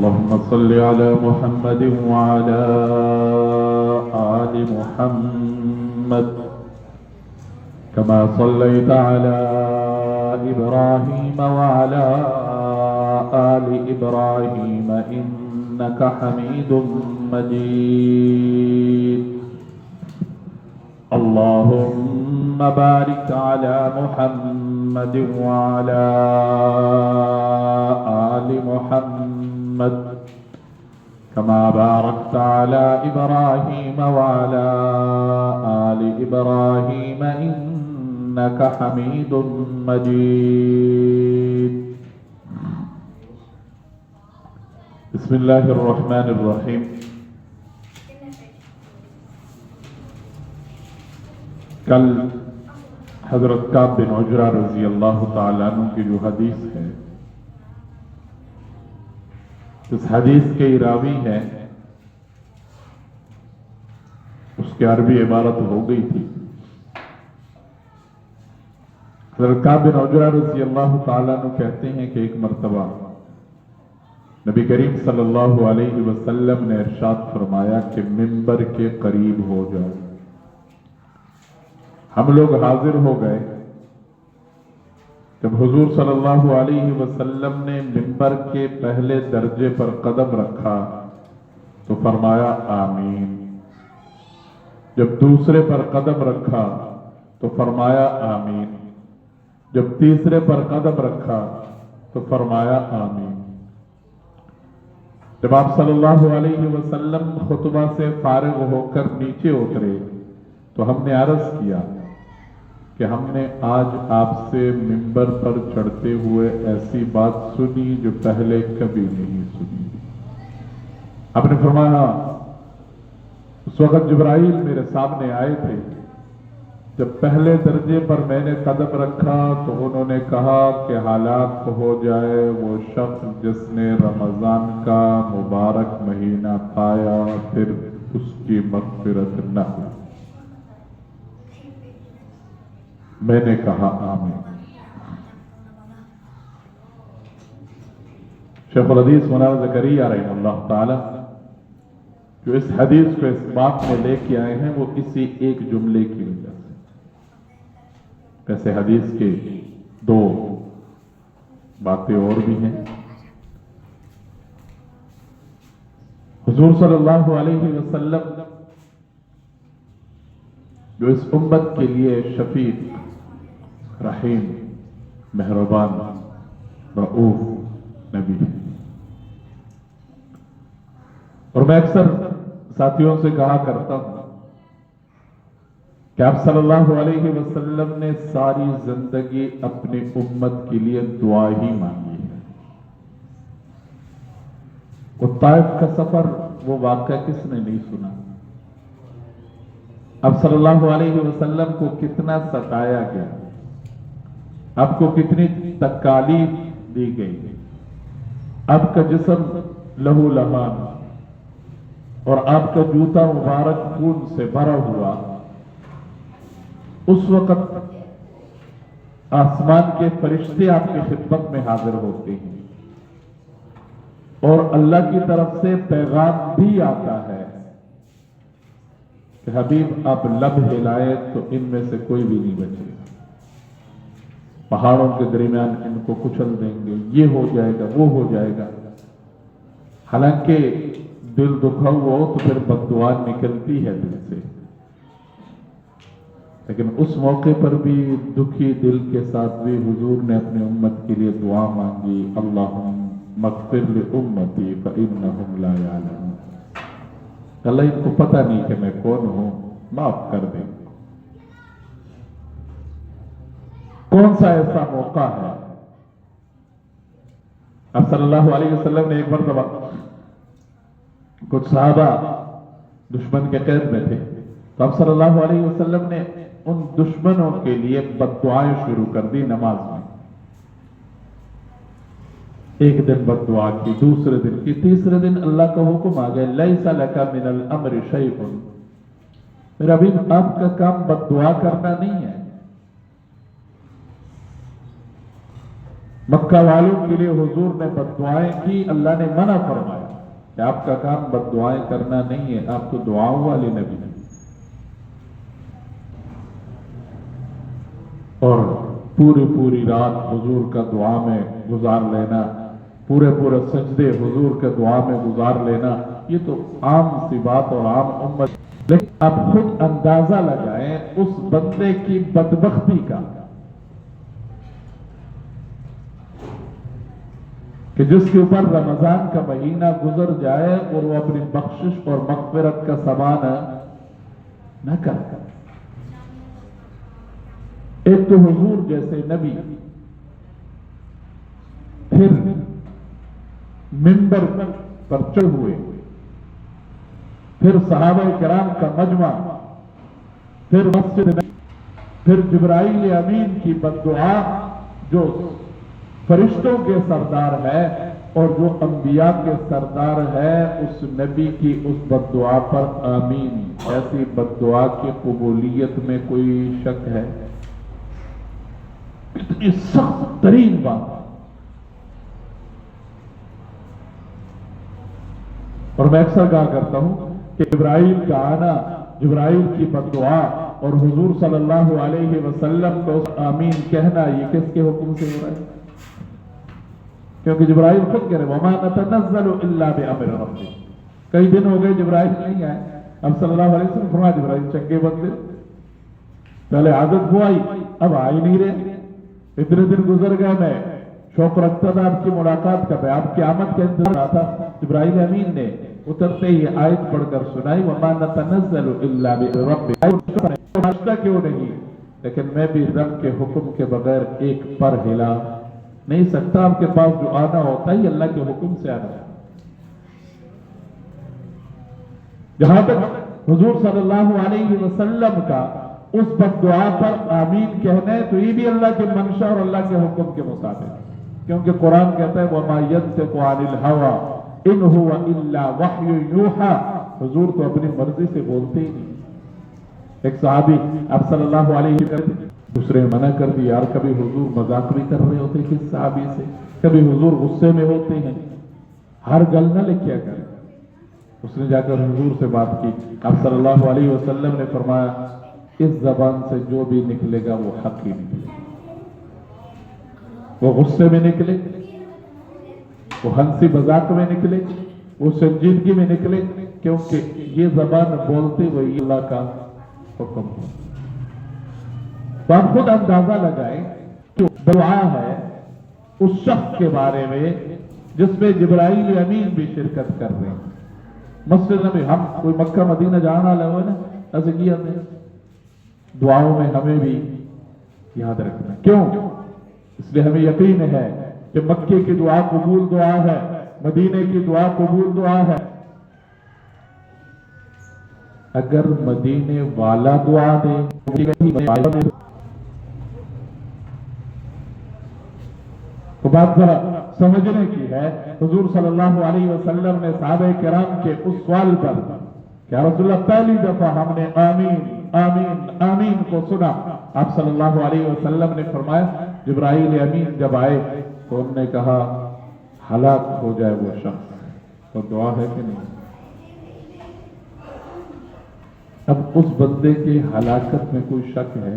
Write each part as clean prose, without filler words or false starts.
اللهم صل على محمد وعلى آل محمد كما صليت على إبراهيم وعلى آل إبراهيم إنك حميد مجيد اللهم بارك على محمد وعلى آل محمد كما باركت على إبراهيم وعلى آل إبراهيم إنك حميد مجيد بسم الله الرحمن الرحيم کل حضرت کعب بن عجرہ رضی اللہ تعالیٰ عنہ کی جو حدیث ہے اس حدیث کے راوی ہیں اس کی عربی عبارت ہو گئی تھی حضرت کعب بن عجرہ رضی اللہ تعالیٰ عنہ کہتے ہیں کہ ایک مرتبہ نبی کریم صلی اللہ علیہ وسلم نے ارشاد فرمایا کہ منبر کے قریب ہو جاؤ ہم لوگ حاضر ہو گئے جب حضور صلی اللہ علیہ وسلم نے منبر کے پہلے درجے پر قدم رکھا تو فرمایا آمین جب دوسرے پر قدم رکھا تو فرمایا آمین جب تیسرے پر قدم رکھا تو فرمایا آمین جب آپ صلی اللہ علیہ وسلم خطبہ سے فارغ ہو کر نیچے اترے تو ہم نے عرض کیا کہ ہم نے آج آپ سے منبر پر چڑھتے ہوئے ایسی بات سنی جو پہلے کبھی نہیں سنی آپ نے فرمایا اس وقت جبرائیل میرے سامنے آئے تھے جب پہلے درجے پر میں نے قدم رکھا تو انہوں نے کہا کہ ہلاک ہو جائے وہ شخص جس نے رمضان کا مبارک مہینہ پایا پھر اس کی مغفرت نہ ہو میں نے کہا آمین شیخ الحدیث مولانا زکریا رحمہ اللہ تعالی جو اس حدیث کو اس بات میں لے کے آئے ہیں وہ اسی ایک جملے کی وجہ سے ویسے حدیث کے دو باتیں اور بھی ہیں حضور صلی اللہ علیہ وسلم جو اس امت کے لیے شفیق رحیم مہربان رؤوف نبی ہے اور میں اکثر ساتھیوں سے کہا کرتا ہوں کہ آپ صلی اللہ علیہ وسلم نے ساری زندگی اپنی امت کے لیے دعا ہی مانگی ہے وہ طائف کا سفر وہ واقعہ کس نے نہیں سنا اب صلی اللہ علیہ وسلم کو کتنا ستایا گیا آپ کو کتنی تکالیف دی گئی آپ کا جسم لہو لہان اور آپ کا جوتا مبارک خون سے بھرا ہوا اس وقت آسمان کے فرشتے آپ کی خدمت میں حاضر ہوتے ہیں اور اللہ کی طرف سے پیغام بھی آتا ہے کہ حبیب آپ لب ہلائے تو ان میں سے کوئی بھی نہیں بچے گا پہاڑوں کے درمیان ان کو کچل دیں گے یہ ہو جائے گا وہ ہو جائے گا حالانکہ دل دکھا ہوا ہو تو پھر بددعا نکلتی ہے دل سے لیکن اس موقع پر بھی دکھی دل کے ساتھ بھی حضور نے اپنی امت کے لیے دعا مانگی اللہم مغفر لامتی فانہم لا یعلمون اللہ ان کو پتہ نہیں کہ میں کون ہوں معاف کر دیں کون سا ایسا موقع ہے اب صلی اللہ علیہ وسلم نے ایک مرتبہ کچھ صحابہ دشمن کے قید میں تھے تو اب صلی اللہ علیہ وسلم نے ان دشمنوں کے لیے بددعائیں شروع کر دی نماز میں ایک دن بددعا کی دوسرے دن کی تیسرے دن اللہ کا حکم آ گیا لیس لک من الامر شیء میرا بھی آپ کا کام بددعا کرنا نہیں ہے مکہ والوں کے لیے حضور نے بد دعائیں کی، اللہ نے منع فرمایا کہ آپ کا کام بد دعائیں کرنا نہیں ہے، آپ تو دعاؤں والے نبی ہیں۔ اور پوری رات حضور کا دعا میں گزار لینا، پورے سجدے حضور کے دعا میں گزار لینا، یہ تو عام سی بات اور عام امت، لیکن آپ خود اندازہ لگائیں اس بندے کی بدبختی کا کہ جس کے اوپر رمضان کا مہینہ گزر جائے اور وہ اپنی بخشش اور مغفرت کا سامان نہ کر۔ ایک تو حضور جیسے نبی، پھر منبر پر چڑھ ہوئے، پھر صحابہ کرام کا مجمع، پھر مسجد نبی، پھر جبرائیل امین کی بد دعا جو فرشتوں کے سردار ہے اور جو انبیاء کے سردار ہے، اس نبی کی اس بد دعا پر آمین۔ ایسی بد دعا کی قبولیت میں کوئی شک ہے؟ اتنی سخت ترین بات، اور میں اکثر کہا کرتا ہوں کہ جبرائیل کا آنا، جبرائیل کی بد دعا اور حضور صلی اللہ علیہ وسلم کو آمین کہنا، یہ کس کے حکم سے ہو رہا ہے؟ کیونکہ جبرائیل خود کہہ رہے وَمَا نَتَنَزَّلُ إِلَّا بِأَمْرِ رَبِّكَ۔ کئی دن ہو گئے جبرائیل نہیں آئے، اب صلی اللہ علیہ وسلم فرمایا جبرائیل چنگے بندے، پہلے عادت وہ آئی، اب آئی نہیں رہے، اتنے دن گزر گئے، میں شوق رکھتا تھا آپ کی ملاقات کا، میں آپ کی آمد کا انتظار رہا تھا۔ جبرائیل امین نے اترتے ہی آیت پڑھ کر سنائی وَمَا نَتَنَزَّلُ إِلَّا بِرَبِّكَ، کیوں نہیں، لیکن میں بھی رب کے حکم کے بغیر ایک پر ہلا نہیں سکتا، آپ کے پاس جو آنا ہوتا ہے اللہ کے حکم سے آنا ہے۔ جہاں تک حضور صلی اللہ علیہ وسلم کا اس بد دعا پر آمین کہنا ہے تو یہ بھی اللہ کے منشا اور اللہ کے حکم کے مطابق، کیونکہ قرآن کہتا ہے وَمَا يَنْطِقُ عَنِ الْهَوَىٰ إِنْ هُوَ إِلَّا وَحْيٌ يُوحَىٰ، حضور تو اپنی مرضی سے بولتے ہی نہیں۔ ایک صحابی آپ صلی اللہ علیہ وسلم دوسرے منع کر دی، یار کبھی حضور مذاق بھی کر رہے ہوتے کس صحابی سے، کبھی حضور غصے میں ہوتے ہیں، ہر گل نہ لکھیا کر۔ اس نے جا کر حضور سے بات کی، آپ صلی اللہ علیہ وسلم نے فرمایا اس زبان سے جو بھی نکلے گا وہ حق ہی نکلے گا، وہ غصے میں نکلے، وہ ہنسی مذاق میں نکلے، وہ سنجیدگی میں نکلے، کیونکہ یہ زبان بولتے ہوئے اللہ کا حکم ہے۔ تو آپ خود اندازہ لگائیں جو دعا ہے اس شخص کے بارے میں جس میں جبرائیل امین بھی شرکت کر رہے ہیں۔ مسجد نبی، ہم کوئی مکہ مدینہ جانا لگا نا، ایسے کیا تھا، دعاؤں میں ہمیں بھی یاد رکھنا، کیوں؟ اس لیے ہمیں یقین ہے کہ مکے کی دعا قبول دعا ہے، مدینے کی دعا قبول دعا ہے۔ اگر مدینے والا دعا دے تو بات ذرا سمجھنے کی ہے۔ حضور صلی اللہ علیہ وسلم نے صحابہ کرام کے اس سوال پر کہ رسول اللہ پہلی دفعہ ہم نے آمین آمین آمین کو سنا، آپ صلی اللہ علیہ وسلم نے فرمایا جبرائیل امین جب آئے تو انہوں نے کہا ہلاک ہو جائے وہ شخص، تو دعا ہے کہ نہیں؟ اب اس بندے کی ہلاکت میں کوئی شک ہے؟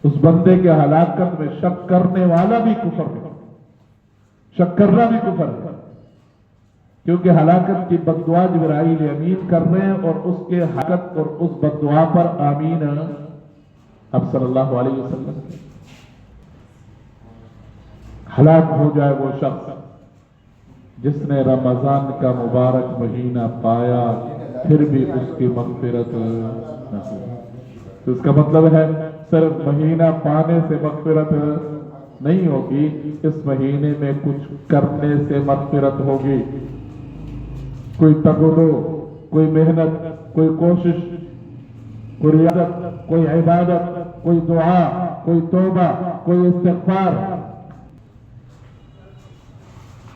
اس بندے کے ہلاکت میں شک کرنے والا بھی کفر ہے، شک کرنا بھی کفر ہے، کیونکہ ہلاکت کی بد دعا جبرائیل امین کر رہے ہیں اور اس کے ہلاکت اور اس بد دعا پر آمین اب صلی اللہ علیہ وسلم کے ہلاک ہو جائے وہ شخص جس نے رمضان کا مبارک مہینہ پایا پھر بھی اس کی مغفرت نہ ہوئی۔ تو اس کا مطلب ہے صرف مہینہ پانے سے مغفرت نہیں ہوگی، اس مہینے میں کچھ کرنے سے مغفرت ہوگی، کوئی تگدو، کوئی محنت، کوئی کوشش، کوئی ریاضت، کوئی عبادت، کوئی دعا، کوئی توبہ، کوئی استغفار۔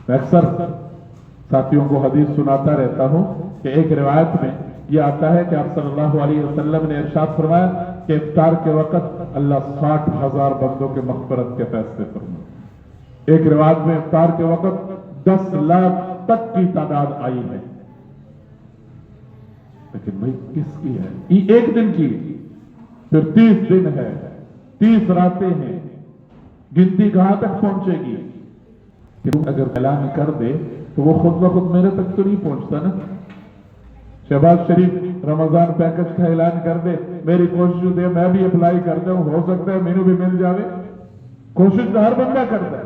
میں اکثر ساتھیوں کو حدیث سناتا رہتا ہوں کہ ایک روایت میں یہ آتا ہے کہ آپ صلی اللہ علیہ وسلم نے ارشاد فرمایا کہ افطار کے وقت اللہ 60,000 بندوں کے مغفرت کے فیصلے فرمائے۔ ایک روایت میں افطار کے وقت 10 لاکھ تک کی تعداد آئی ہے، لیکن بھائی کس کی ہے؟ یہ ایک دن کی، پھر 30 دن ہے، 30 راتیں ہیں، گنتی کہاں تک پہنچے گی؟ اگر اعلان کر دے تو وہ خود بخود میرے تک تو نہیں پہنچتا نا۔ شہباز شریف رمضان پیکج کا اعلان کر دے، میری کوشش دے میں بھی اپلائی کرتا ہوں، ہو سکتا ہے مینوں بھی مل جاوے۔ کوشش تو ہر بندہ کرتا ہے،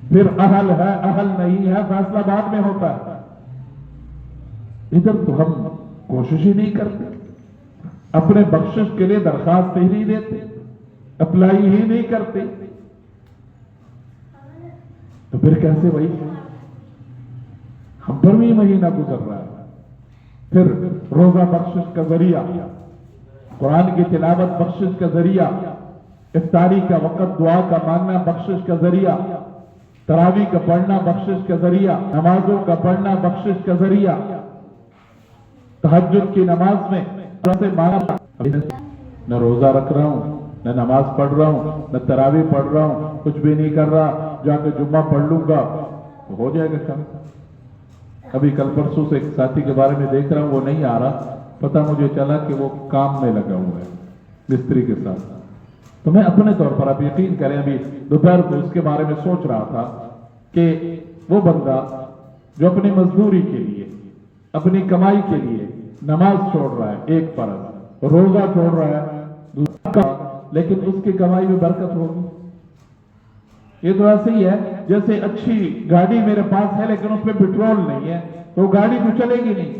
پھر اہل ہے اہل نہیں ہے فیصلہ بعد میں ہوتا ہے۔ ادھر تو ہم کوشش ہی نہیں کرتے، اپنے بخشش کے لیے درخواست ہی نہیں دیتے، اپلائی ہی نہیں کرتے، تو پھر کیسے بھائی؟ ہم پر بھی مہینہ گزر رہا ہے، پھر روزہ بخشش کا ذریعہ، قرآن کی تلاوت بخشش کا ذریعہ، افطاری کا وقت دعا کا مانگنا بخشش کا ذریعہ، تراویح کا پڑھنا بخشش کا ذریعہ، نمازوں کا پڑھنا بخشش کا ذریعہ، تہجد کی نماز میں سے مانگنا، نہ روزہ رکھ رہا ہوں، نہ نماز پڑھ رہا ہوں، نہ تراویح پڑھ رہا ہوں، کچھ بھی نہیں کر رہا، جا کے جمعہ پڑھ لوں گا تو ہو جائے گا کام۔ ابھی کل پرسوں سے ایک ساتھی کے بارے میں دیکھ رہا ہوں، وہ نہیں آ رہا، پتہ مجھے چلا کہ وہ کام میں لگا ہوا ہے مستری کے ساتھ۔ تو میں اپنے طور پر، آپ یقین کریں، ابھی دوپہر کو اس کے بارے میں سوچ رہا تھا کہ وہ بندہ جو اپنی مزدوری کے لیے، اپنی کمائی کے لیے نماز چھوڑ رہا ہے، ایک فرض، روزہ چھوڑ رہا ہے دوسرا، لیکن اس کی کمائی میں برکت ہوگی۔ یہ تو ایسے ہی ہے جیسے اچھی گاڑی میرے پاس ہے لیکن اس میں پیٹرول نہیں ہے تو گاڑی تو چلے گی نہیں۔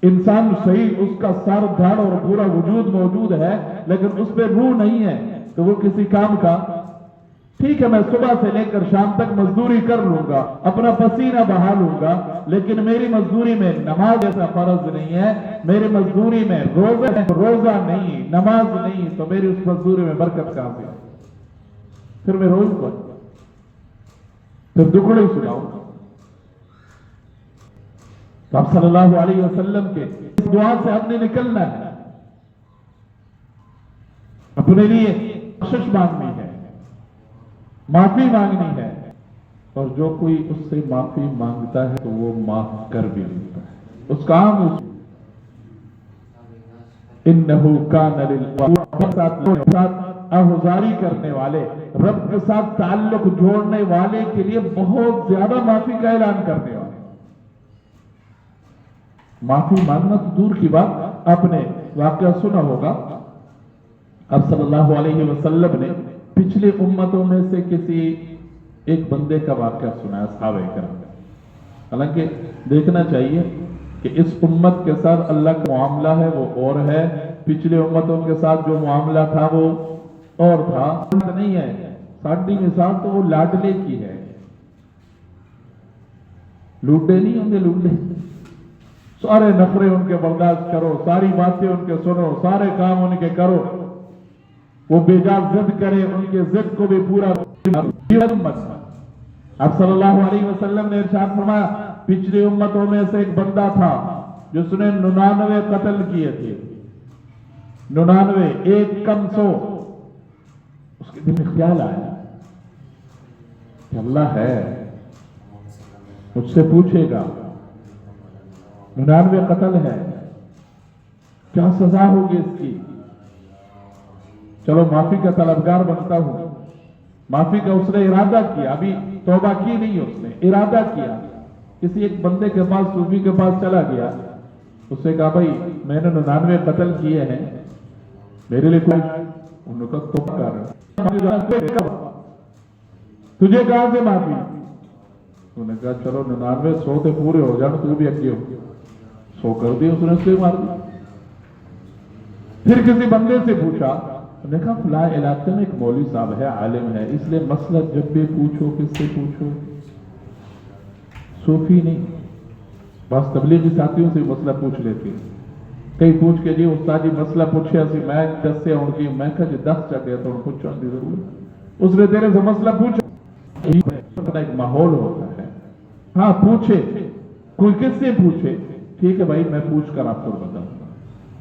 انسان صحیح، اس کا سر دھڑ اور پورا وجود موجود ہے لیکن اس پہ روح نہیں ہے تو وہ کسی کام کا۔ ٹھیک ہے، میں صبح سے لے کر شام تک مزدوری کر لوں گا، اپنا پسینہ بہا لوں گا، لیکن میری مزدوری میں نماز ایسا فرض نہیں ہے، میری مزدوری میں روزہ نہیں، نماز نہیں، تو میری اس مزدوری میں برکت کہاں سے؟ پھر میں روز پر پھر دکڑے سناؤں۔ تو آپ صلی اللہ علیہ وسلم کے اس دعا سے ہم نے نکلنا ہے، اپنے لیے بخشش مانگنی ہے، معافی مانگنی ہے، اور جو کوئی اس سے معافی مانگتا ہے تو وہ معاف کر بھی لیتا ہے۔ اس کا عام انہو کان للساتھ آہذاری کرنے والے، رب کے ساتھ تعلق جوڑنے والے کے لیے بہت زیادہ معافی کا اعلان کرنے والے۔ معافی مانگنا تو دور کی بات، آپ نے واقعہ سنا ہوگا، آپ صلی اللہ علیہ وسلم نے پچھلی امتوں میں سے کسی ایک بندے کا واقعہ سنا ہے، صحابہ کرام۔ حالانکہ دیکھنا چاہیے کہ اس امت کے ساتھ اللہ کا معاملہ ہے وہ اور ہے، پچھلے امتوں کے ساتھ جو معاملہ تھا وہ اور تھا، نہیں ہے۔ ساڈی مثال تو وہ لاڈلے کی ہے، لوڈے نہیں ہوں گے، لوڈے سارے نخرے ان کے برداشت کرو، ساری باتیں ان کے سنو، سارے کام ان کے کرو، وہ بے جا ضد کرے ان کے ضد کو بھی پورا۔ آپ صلی اللہ علیہ وسلم نے ارشاد فرمایا، پچھلی امتوں میں سے ایک بندہ تھا جس نے 99 قتل کیے تھے، 99، ایک کم 100۔ اس کے دل میں خیال آیا کہ اللہ ہے، مجھ سے پوچھے گا 99 قتل ہے، کیا سزا ہوگی اس کی؟ چلو معافی کا طلبگار بنتا ہوں۔ معافی کا اس نے ارادہ کیا، ابھی توبہ کی نہیں، اس نے ارادہ کیا، کسی ایک بندے کے پاس، صوفی کے پاس چلا گیا، اس سے کہا بھائی میں نے 99 قتل کیے ہیں، میرے لیے کوئی؟ انہوں نے کہا توبہ کر، تجھے کہاں سے معافی؟ انہوں نے کہا چلو 99 100 تے پورے ہو جانا، تو بھی اگے ہو۔ 100 کر دی، اس نے اسے مار دی۔ پھر کسی بندے سے پوچھا، انہوں نے کہا فلاں علاقے میں ایک مولوی صاحب ہے، عالم ہے، اس لیے مسئلہ جب بھی پوچھو کس سے پوچھو، صوفی نہیں، بس تبلیغی ساتھیوں سے مسئلہ پوچھ لیتے، کئی پوچھ کے جی استاد جی مسئلہ پوچھے اسی میں 10 سے ہوں گی، میں کہا جی 10 چڑھ گیا تو پوچھو دی ضرور، اس نے تیرے سے مسئلہ پوچھا، ایک ماحول ہوتا ہے، ہاں پوچھے، کوئی کس سے پوچھے، ٹھیک ہے بھائی میں پوچھ کر آپ کو بتاؤں گا،